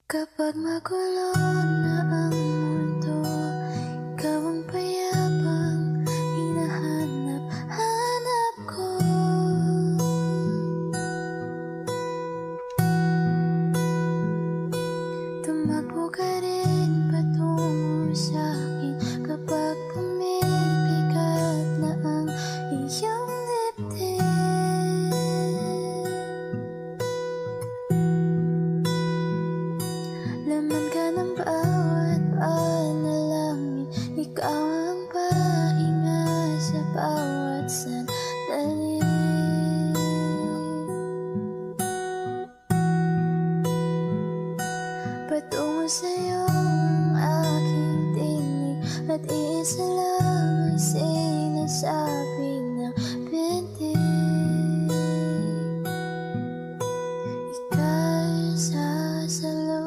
Kapag magulo na ang mundo, ikaw ang payapang hinahanap-hanap ko. Tumakbo ka rin patungo sa'kin kapag pumibigat na ang iyong dibdib. Laman ka ng bawat panalangin, ikaw ang pahinga sa bawat sandali. Patungo sa'yo